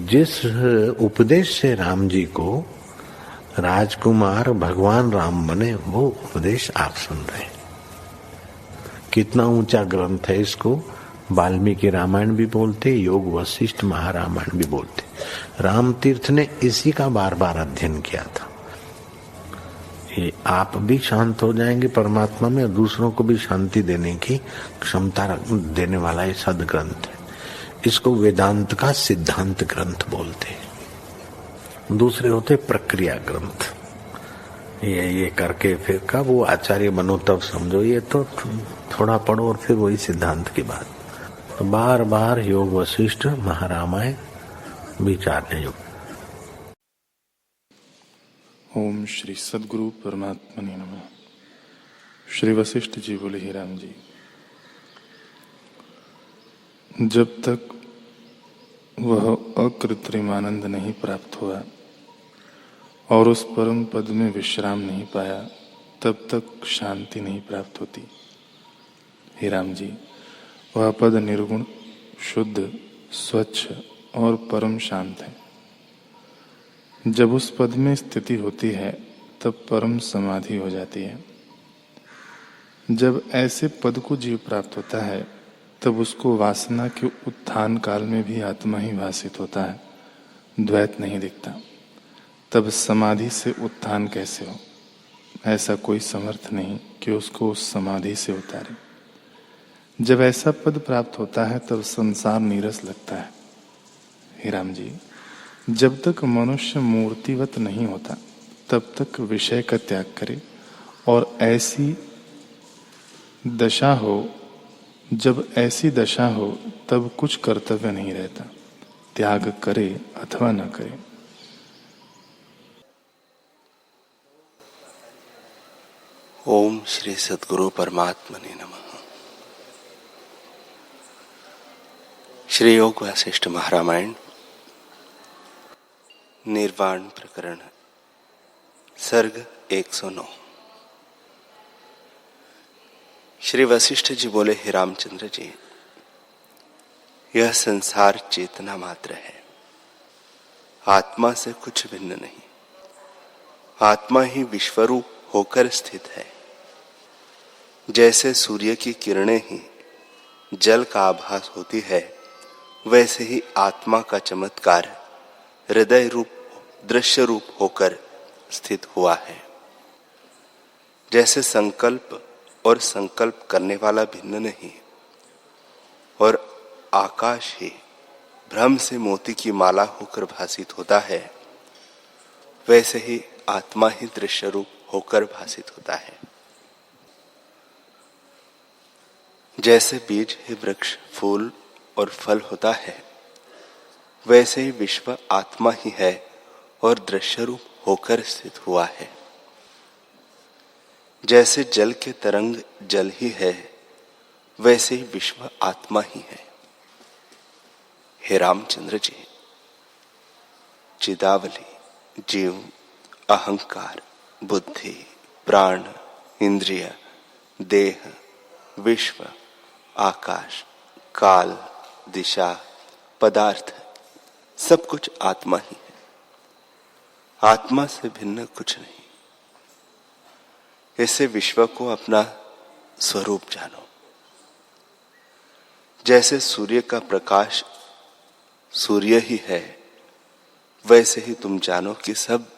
जिस उपदेश से राम जी को राजकुमार भगवान राम बने, वो उपदेश आप सुन रहे हैं। कितना ऊंचा ग्रंथ है। इसको वाल्मीकि रामायण भी बोलते, योग वशिष्ठ महारामायण भी बोलते। राम तीर्थ ने इसी का बार बार अध्ययन किया था। ये आप भी शांत हो जाएंगे परमात्मा में, और दूसरों को भी शांति देने की क्षमता देने वाला ये सदग्रंथ है। इसको वेदांत का सिद्धांत ग्रंथ बोलते हैं। दूसरे होते प्रक्रिया ग्रंथ। ये करके फिर कब वो आचार्य बनो तब समझो, ये तो थोड़ा पढ़ो और फिर वही सिद्धांत की बात। तो बार बार योग वशिष्ठ महारामायण विचारने योग। ओम श्री सद्गुरु परमात्मने नमः। श्री वशिष्ठ जी बोले, ही राम जी, जब तक वह अकृत्रिम आनंद नहीं प्राप्त हुआ और उस परम पद में विश्राम नहीं पाया, तब तक शांति नहीं प्राप्त होती। हे राम जी, वह पद निर्गुण, शुद्ध, स्वच्छ और परम शांत है। जब उस पद में स्थिति होती है तब परम समाधि हो जाती है। जब ऐसे पद को जीव प्राप्त होता है तब उसको वासना के उत्थान काल में भी आत्मा ही भासित होता है, द्वैत नहीं दिखता। तब समाधि से उत्थान कैसे हो? ऐसा कोई समर्थ नहीं कि उसको उस समाधि से उतारे। जब ऐसा पद प्राप्त होता है तब संसार नीरस लगता है। हे राम जी, जब तक मनुष्य मूर्तिवत नहीं होता तब तक विषय का त्याग करे, और ऐसी दशा हो, जब ऐसी दशा हो तब कुछ कर्तव्य नहीं रहता, त्याग करे अथवा न करे। ओम श्री सद्गुरु परमात्मने नमः। श्री योग वशिष्ठ महारामायण निर्वाण प्रकरण सर्ग 109। श्री वशिष्ठ जी बोले, हे रामचंद्र जी, यह संसार चेतना मात्र है, आत्मा से कुछ भिन्न नहीं। आत्मा ही विश्वरूप होकर स्थित है। जैसे सूर्य की किरणें ही जल का आभास होती है, वैसे ही आत्मा का चमत्कार हृदय रूप, दृश्य रूप होकर स्थित हुआ है। जैसे संकल्प और संकल्प करने वाला भिन्न नहीं, और आकाश ही भ्रम से मोती की माला होकर भासित होता है, वैसे ही आत्मा ही दृश्य रूप होकर भासित होता है। जैसे बीज ही वृक्ष, फूल और फल होता है, वैसे ही विश्व आत्मा ही है और दृश्य रूप होकर स्थित हुआ है। जैसे जल के तरंग जल ही है, वैसे ही विश्व आत्मा ही है। हे रामचंद्र जी, चिदावली, जीव, अहंकार, बुद्धि, प्राण, इंद्रिय, देह, विश्व, आकाश, काल, दिशा, पदार्थ, सब कुछ आत्मा ही है। आत्मा से भिन्न कुछ नहीं। ऐसे विश्व को अपना स्वरूप जानो। जैसे सूर्य का प्रकाश सूर्य ही है, वैसे ही तुम जानो कि सब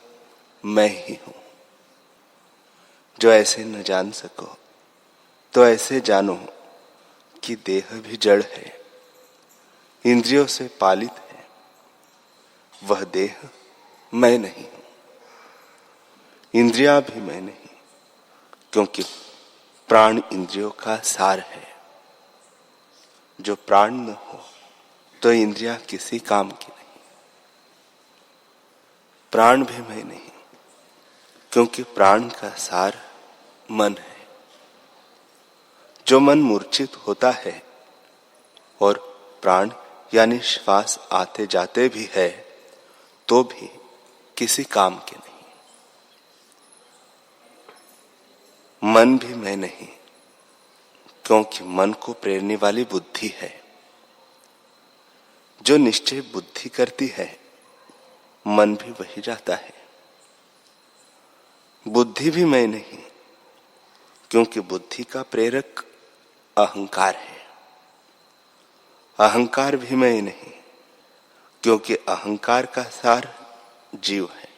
मैं ही हूं। जो ऐसे न जान सको तो ऐसे जानो कि देह भी जड़ है, इंद्रियों से पालित है। वह देह मैं नहीं हूं, इंद्रियां भी मैं नहीं, क्योंकि प्राण इंद्रियों का सार है। जो प्राण न हो तो इंद्रियां किसी काम की नहीं। प्राण भी मैं नहीं, क्योंकि प्राण का सार मन है। जो मन मूर्छित होता है और प्राण यानी श्वास आते जाते भी है, तो भी किसी काम के नहीं। मन भी मैं नहीं, क्योंकि मन को प्रेरने वाली बुद्धि है। जो निश्चय बुद्धि करती है मन भी वही जाता है। बुद्धि भी मैं नहीं, क्योंकि बुद्धि का प्रेरक अहंकार है। अहंकार भी मैं नहीं, क्योंकि अहंकार का सार जीव है।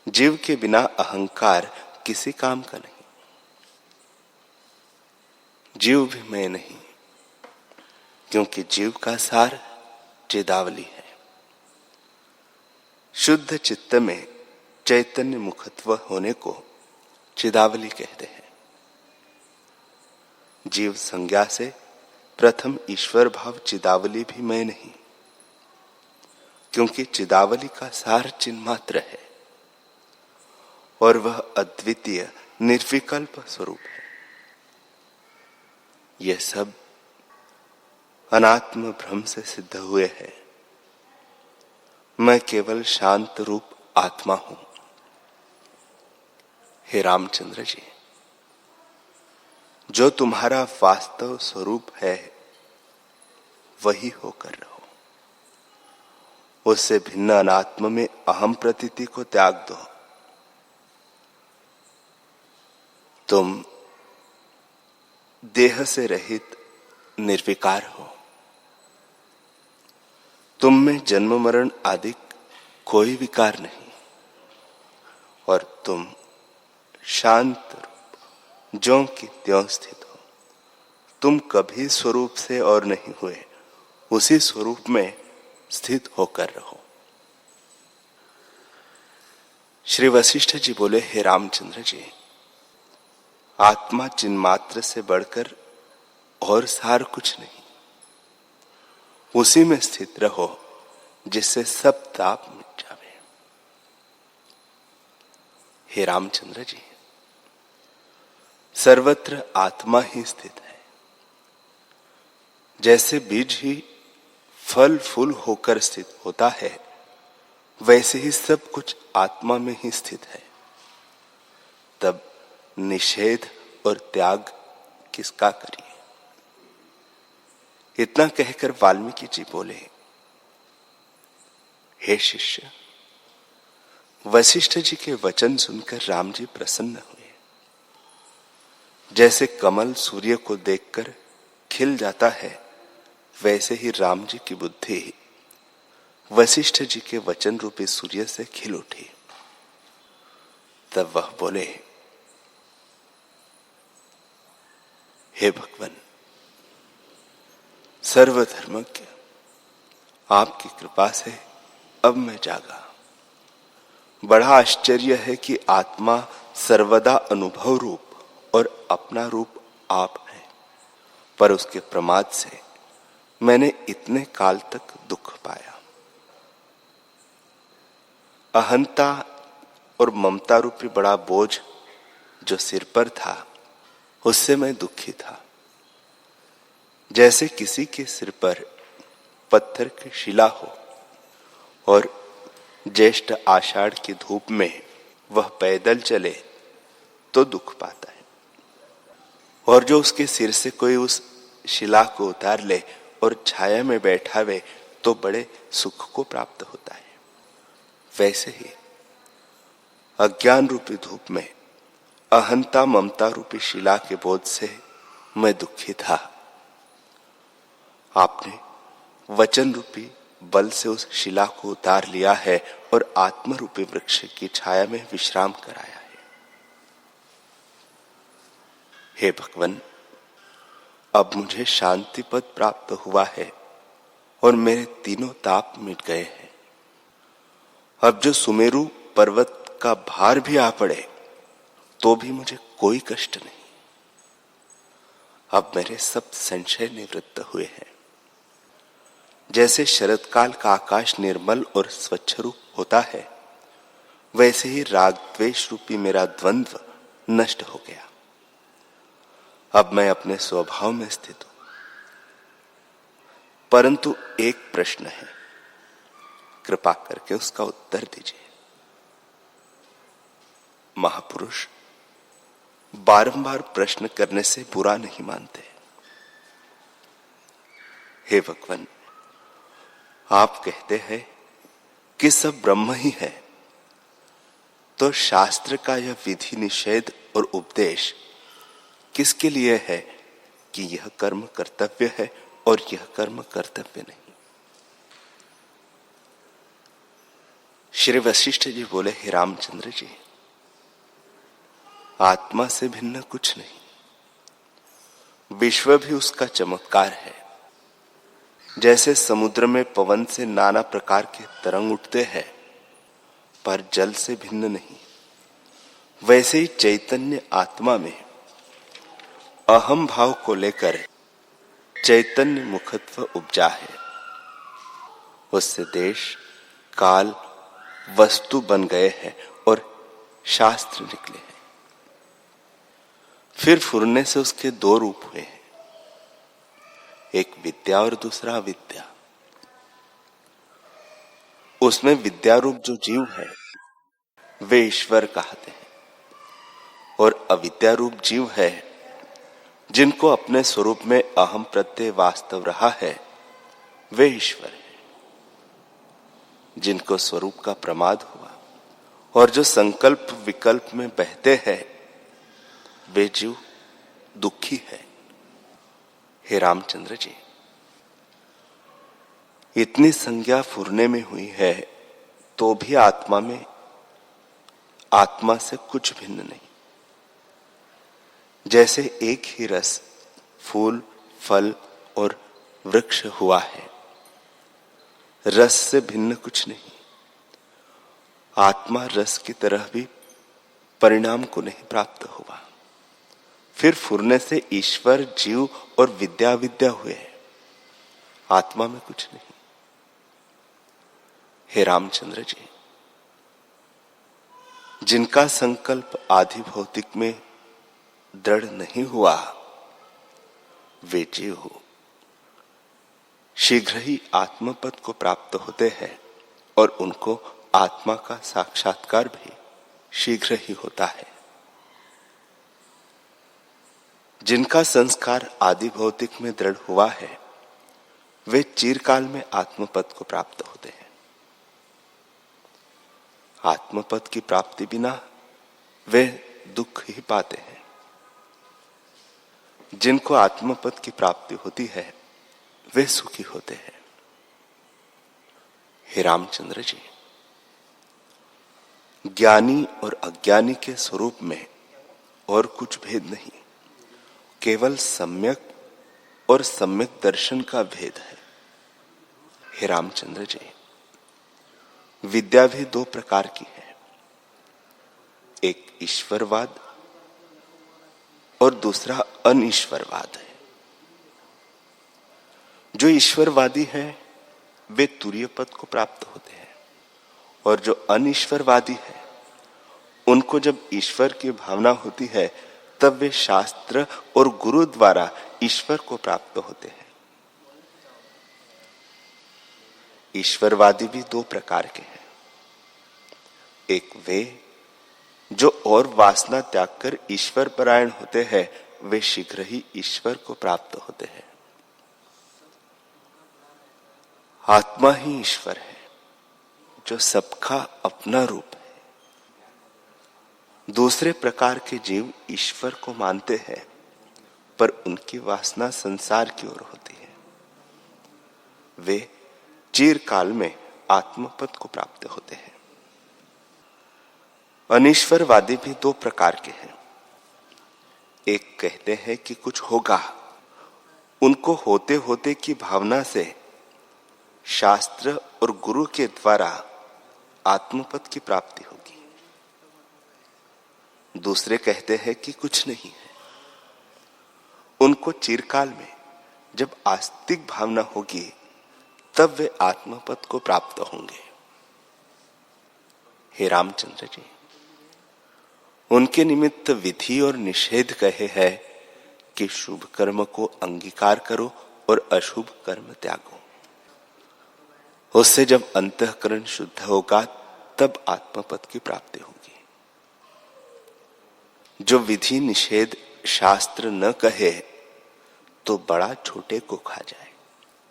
जीव के बिना अहंकार किसी काम का नहीं। जीव भी मैं नहीं, क्योंकि जीव का सार चिदावली है। शुद्ध चित्त में चैतन्य मुखत्व होने को चिदावली कहते हैं। जीव संज्ञा से प्रथम ईश्वर भाव चिदावली भी मैं नहीं, क्योंकि चिदावली का सार चिन्ह मात्र है और वह अद्वितीय निर्विकल्प स्वरूप है। यह सब अनात्म भ्रम से सिद्ध हुए हैं। मैं केवल शांत रूप आत्मा हूं। हे रामचंद्र जी, जो तुम्हारा वास्तव स्वरूप है वही होकर रहो। उससे भिन्न अनात्म में अहम प्रतीति को त्याग दो। तुम देह से रहित निर्विकार हो। तुम में जन्म मरण आदि कोई विकार नहीं और तुम शांत रूप ज्यों की त्यों स्थित हो। तुम कभी स्वरूप से और नहीं हुए, उसी स्वरूप में स्थित होकर रहो। श्री वशिष्ठ जी बोले, हे रामचंद्र जी, आत्मा चिन्मात्र से बढ़कर और सार कुछ नहीं। उसी में स्थित रहो जिससे सब ताप मिट जावे। हे रामचंद्र जी, सर्वत्र आत्मा ही स्थित है। जैसे बीज ही फल फूल होकर स्थित होता है, वैसे ही सब कुछ आत्मा में ही स्थित है। तब निषेध और त्याग किसका करिए? इतना कहकर वाल्मीकि जी बोले, हे शिष्य, वशिष्ठ जी के वचन सुनकर राम जी प्रसन्न हुए। जैसे कमल सूर्य को देखकर खिल जाता है, वैसे ही राम जी की बुद्धि वशिष्ठ जी के वचन रूपी सूर्य से खिल उठी। तब वह बोले, हे भगवान, सर्वधर्मज्ञ, आपकी कृपा से अब मैं जागा। बड़ा आश्चर्य है कि आत्मा सर्वदा अनुभव रूप और अपना रूप आप है, पर उसके प्रमाद से मैंने इतने काल तक दुख पाया। अहंता और ममता रूपी बड़ा बोझ जो सिर पर था, उससे मैं दुखी था। जैसे किसी के सिर पर पत्थर की शिला हो और ज्येष्ठ आषाढ़ की धूप में वह पैदल चले तो दुख पाता है, और जो उसके सिर से कोई उस शिला को उतार ले और छाया में बैठावे तो बड़े सुख को प्राप्त होता है। वैसे ही अज्ञान रूपी धूप में अहंता ममता रूपी शिला के बोझ से मैं दुखी था। आपने वचन रूपी बल से उस शिला को उतार लिया है और आत्म रूपी वृक्ष की छाया में विश्राम कराया है। हे भगवान, अब मुझे शांति पद प्राप्त हुआ है और मेरे तीनों ताप मिट गए हैं। अब जो सुमेरु पर्वत का भार भी आ पड़े तो भी मुझे कोई कष्ट नहीं। अब मेरे सब संशय निवृत्त हुए हैं। जैसे शरद काल का आकाश निर्मल और स्वच्छ रूप होता है, वैसे ही राग द्वेष रूपी मेरा द्वंद्व नष्ट हो गया। अब मैं अपने स्वभाव में स्थित हूं। परंतु एक प्रश्न है, कृपा करके उसका उत्तर दीजिए। महापुरुष बारंबार प्रश्न करने से बुरा नहीं मानते। हे भगवान, आप कहते हैं कि सब ब्रह्म ही है, तो शास्त्र का यह विधि निषेध और उपदेश किसके लिए है कि यह कर्म कर्तव्य है और यह कर्म कर्तव्य नहीं। श्री वशिष्ठ जी बोले, हे रामचंद्र जी, आत्मा से भिन्न कुछ नहीं, विश्व भी उसका चमत्कार है। जैसे समुद्र में पवन से नाना प्रकार के तरंग उठते हैं पर जल से भिन्न नहीं, वैसे ही चैतन्य आत्मा में अहम भाव को लेकर चैतन्य मुखत्व उपजा है। उससे देश काल वस्तु बन गए हैं और शास्त्र निकले हैं। फिर फुरने से उसके दो रूप हुए हैं, एक विद्या और दूसरा अविद्या। उसमें विद्या रूप जो जीव है वे ईश्वर कहते हैं, और अविद्या रूप जीव है जिनको अपने स्वरूप में अहम प्रत्यय वास्तव रहा है, वे ईश्वर है। जिनको स्वरूप का प्रमाद हुआ और जो संकल्प विकल्प में बहते हैं, वे जीव दुखी है। हे रामचंद्र जी, इतनी संज्ञा फुरने में हुई है तो भी आत्मा से कुछ भिन्न नहीं। जैसे एक ही रस फूल, फल और वृक्ष हुआ है, रस से भिन्न कुछ नहीं। आत्मा रस की तरह भी परिणाम को नहीं प्राप्त हुआ। फिर फुरने से ईश्वर, जीव और विद्या विद्या हुए, आत्मा में कुछ नहीं। हे रामचंद्र जी, जिनका संकल्प आदि भौतिक में दृढ़ नहीं हुआ, वे जीव हो शीघ्र ही आत्मपद को प्राप्त होते हैं और उनको आत्मा का साक्षात्कार भी शीघ्र ही होता है। जिनका संस्कार आदि भौतिक में दृढ़ हुआ है, वे चिरकाल में आत्मपद को प्राप्त होते हैं। आत्मपद की प्राप्ति बिना वे दुख ही पाते हैं। जिनको आत्मपद की प्राप्ति होती है, वे सुखी होते हैं। हे रामचंद्र जी, ज्ञानी और अज्ञानी के स्वरूप में और कुछ भेद नहीं, केवल सम्यक और सम्यक दर्शन का भेद है। हे रामचंद्र जी, विद्या भी दो प्रकार की है, एक ईश्वरवाद और दूसरा अनिश्वरवाद है। जो ईश्वरवादी है वे तुरीय पद को प्राप्त होते हैं, और जो अनिश्वरवादी है उनको जब ईश्वर की भावना होती है तब वे शास्त्र और गुरु द्वारा ईश्वर को प्राप्त होते हैं। ईश्वरवादी भी दो प्रकार के हैं, एक वे जो और वासना त्याग कर ईश्वर परायण होते हैं, वे शीघ्र ही ईश्वर को प्राप्त होते हैं। आत्मा ही ईश्वर है जो सबका अपना रूप है। दूसरे प्रकार के जीव ईश्वर को मानते हैं पर उनकी वासना संसार की ओर होती है। वे चिरकाल में आत्मपद को प्राप्त होते हैं। अनिश्वरवादी भी दो प्रकार के हैं, एक कहते हैं कि कुछ होगा, उनको होते होते की भावना से शास्त्र और गुरु के द्वारा आत्मपद की प्राप्ति होगी। दूसरे कहते हैं कि कुछ नहीं है, उनको चिरकाल में जब आस्तिक भावना होगी तब वे आत्मपद को प्राप्त होंगे। हे रामचंद्र जी, उनके निमित्त विधि और निषेध कहे हैं कि शुभ कर्म को अंगीकार करो और अशुभ कर्म त्यागो। उससे जब अंतःकरण शुद्ध होगा तब आत्मपद की प्राप्ति होगी। जो विधि निषेध शास्त्र न कहे तो बड़ा छोटे को खा जाए।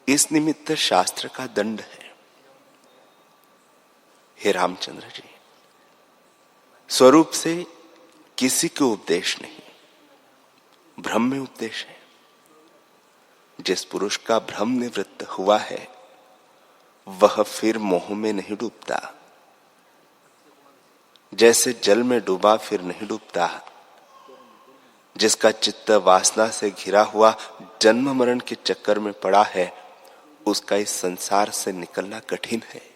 इस निमित्त शास्त्र का दंड है। हे रामचंद्र जी, स्वरूप से किसी को उपदेश नहीं, भ्रम में उपदेश है। जिस पुरुष का भ्रम निवृत्त हुआ है वह फिर मोह में नहीं डूबता। जैसे जल में डूबा फिर नहीं डूबता, जिसका चित्त वासना से घिरा हुआ जन्म मरण के चक्कर में पड़ा है उसका इस संसार से निकलना कठिन है।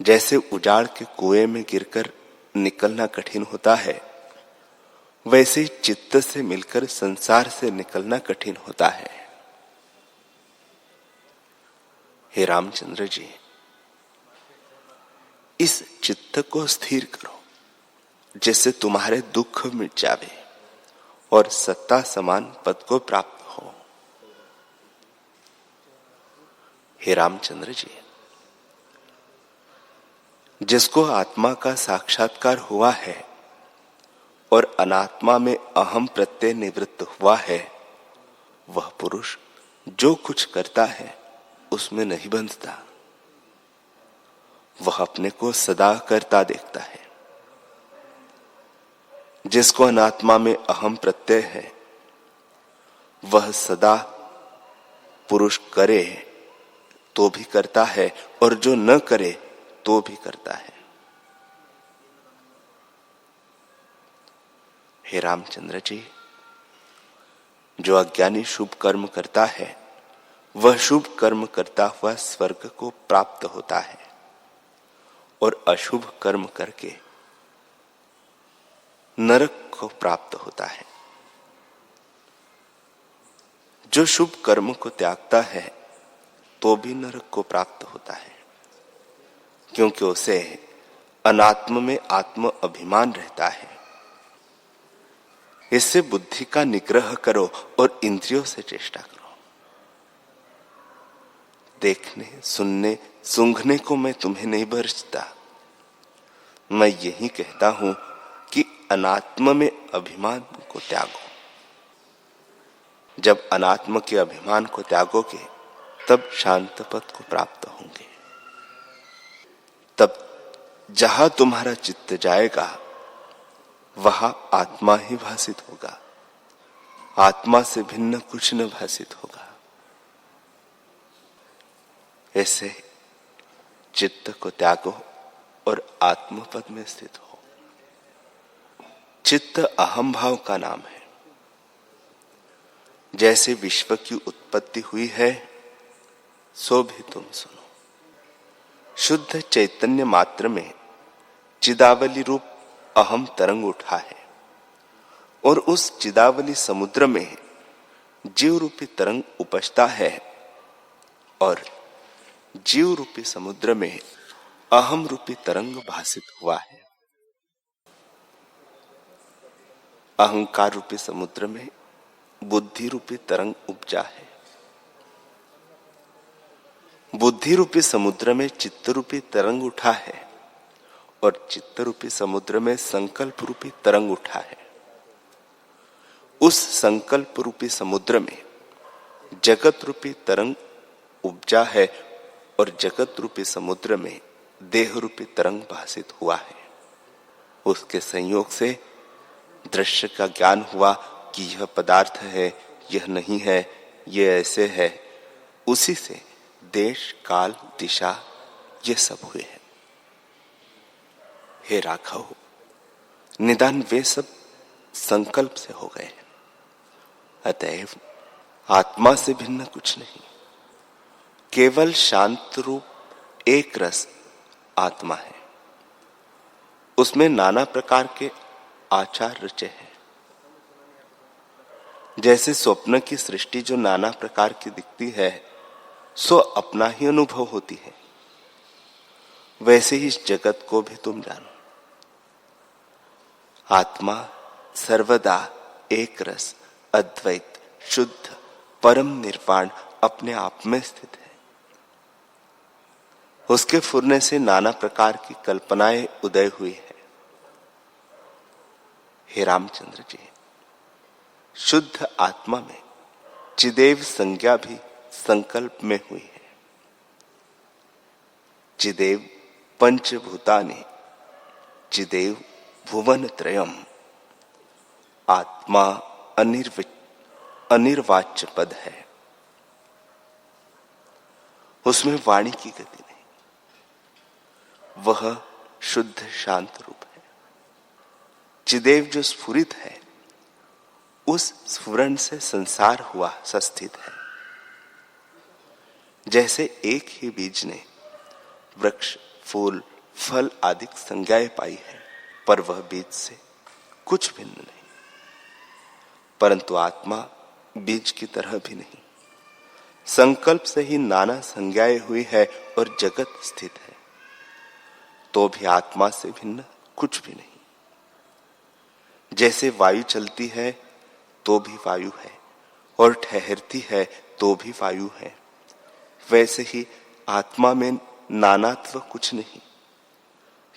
जैसे उजाड़ के कुएं में गिरकर निकलना कठिन होता है, वैसे चित्त से मिलकर संसार से निकलना कठिन होता है। हे रामचंद्र जी, इस चित्त को स्थिर करो जिससे तुम्हारे दुख मिट जावे और सत्ता समान पद को प्राप्त हो। हे रामचंद्र जी, जिसको आत्मा का साक्षात्कार हुआ है और अनात्मा में अहम प्रत्यय निवृत्त हुआ है, वह पुरुष जो कुछ करता है उसमें नहीं बंधता, वह अपने को सदा करता देखता है। जिसको अनात्मा में अहम प्रत्यय है वह सदा पुरुष करे तो भी करता है और जो न करे तो भी करता है। हे रामचंद्र जी, जो अज्ञानी शुभ कर्म करता है वह शुभ कर्म करता हुआ स्वर्ग को प्राप्त होता है और अशुभ कर्म करके नरक को प्राप्त होता है। जो शुभ कर्म को त्यागता है तो भी नरक को प्राप्त होता है, क्योंकि उसे अनात्म में आत्म अभिमान रहता है। इससे बुद्धि का निग्रह करो और इंद्रियों से चेष्टा करो। देखने, सुनने, सूंघने को मैं तुम्हें नहीं बरसता, मैं यही कहता हूं कि अनात्म में अभिमान को त्यागो। जब अनात्म के अभिमान को त्यागोगे तब शांत पद को प्राप्त होंगे। तब जहां तुम्हारा चित्त जाएगा वहां आत्मा ही भासित होगा, आत्मा से भिन्न कुछ न भासित होगा। ऐसे चित्त को त्यागो और आत्मपद में स्थित हो। चित्त अहम भाव का नाम है। जैसे विश्व की उत्पत्ति हुई है सो भी तुम सुनो। शुद्ध चैतन्य मात्र में चिदावली रूप अहम तरंग उठा है और उस चिदावली समुद्र में जीव रूपी तरंग उपजता है और जीव रूपी समुद्र में अहम रूपी तरंग भासित हुआ है। अहंकार रूपी समुद्र में बुद्धि रूपी तरंग उपजा है। बुद्धि रूपी समुद्र में चित्त रूपी तरंग उठा है और चित्त रूपी समुद्र में संकल्प रूपी तरंग उठा है। उस संकल्प रूपी समुद्र में जगत रूपी तरंग उपजा है और जगत रूपी समुद्र में देह रूपी तरंग भासित हुआ है। उसके संयोग से दृश्य का ज्ञान हुआ कि यह पदार्थ है, यह नहीं है, यह ऐसे है। उसी से देश, काल, दिशा ये सब हुए हैं। हे राघव, निदान वे सब संकल्प से हो गए हैं। अतएव आत्मा से भिन्न कुछ नहीं, केवल शांत रूप एक रस आत्मा है। उसमें नाना प्रकार के आचार रचे हैं। जैसे स्वप्न की सृष्टि जो नाना प्रकार की दिखती है सो अपना ही अनुभव होती है, वैसे ही इस जगत को भी तुम जानो। आत्मा सर्वदा एक रस, अद्वैत, शुद्ध, परम निर्वाण अपने आप में स्थित है। उसके फुरने से नाना प्रकार की कल्पनाएं उदय हुई है। हे रामचंद्र जी, शुद्ध आत्मा में चिदेव संज्ञा भी संकल्प में हुई है। चिदेव पंचभूतानि चिदेव भुवन त्रयम। आत्मा अनिर्वाच्य पद है, उसमें वाणी की गति नहीं, वह शुद्ध शांत रूप है। चिदेव जो स्फुरित है, उस स्फुरण से संसार हुआ सस्थित है। जैसे एक ही बीज ने वृक्ष, फूल, फल आदि संज्ञाएं पाई है, पर वह बीज से कुछ भिन्न नहीं। परंतु आत्मा बीज की तरह भी नहीं, संकल्प से ही नाना संज्ञाएं हुई है और जगत स्थित है, तो भी आत्मा से भिन्न कुछ भी नहीं। जैसे वायु चलती है तो भी वायु है, और ठहरती है तो भी वायु है, वैसे ही आत्मा में नानात्व कुछ नहीं,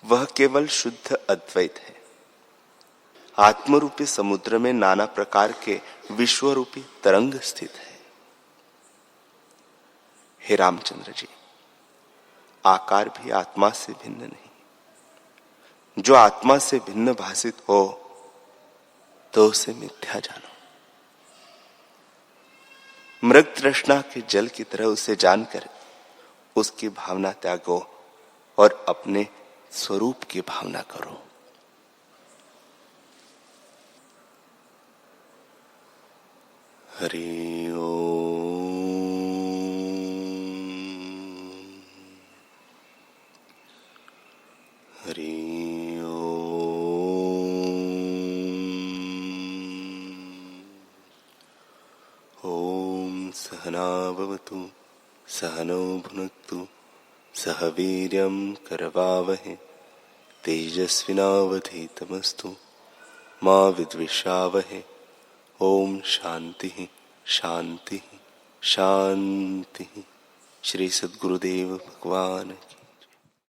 वह केवल शुद्ध अद्वैत है। आत्मरूपी समुद्र में नाना प्रकार के विश्वरूपी तरंग स्थित है। हे रामचंद्र जी, आकार भी आत्मा से भिन्न नहीं। जो आत्मा से भिन्न भासित हो तो उसे मिथ्या जानो। मृग तृष्णा के जल की तरह उसे जानकर उसकी भावना त्यागो और अपने स्वरूप की भावना करो। हरि ओम, हरि ओम। सहना भवतु, सहनौ भुनक्तु, सह वीर्यं करवावहै, तेजस्विनावधीतमस्तु मा विद्विषावहै। ओम शांति शांति शांति। श्री सद्गुरुदेव भगवान की